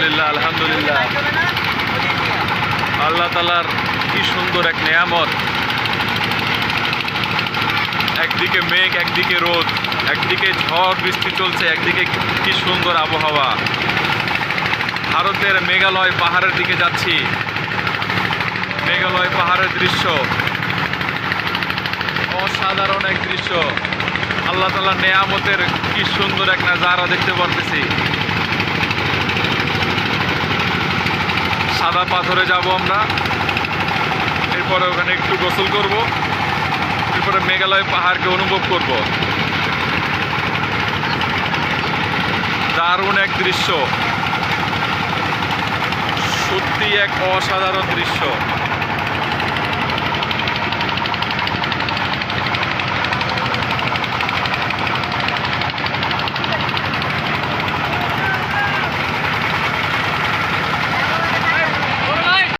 আলহামদুলিল্লাহ আলহামদুলিল্লাহ। আল্লাহ তাআলার কি সুন্দর এক নেয়ামত। একদিকে মেঘ, একদিকে রোদ, একদিকে ঝড় বৃষ্টি চলছে, একদিকে কি সুন্দর আবহাওয়া। ভারতের মেঘালয় পাহাড়ের দিকে যাচ্ছি। মেঘালয় পাহাড়ের দৃশ্য অসাধারণ এক দৃশ্য। আল্লাহ তাআলার নেয়ামতের কি সুন্দর এক নাজারা দেখতে পারতেছি। সাদা পাথরে যাব আমরা, এরপরে ওখানে একটু গোসল করব, এরপরে মেঘালয় পাহাড়কে অনুভব করব। দারুণ এক দৃশ্য, সত্যি এক অসাধারণ দৃশ্য।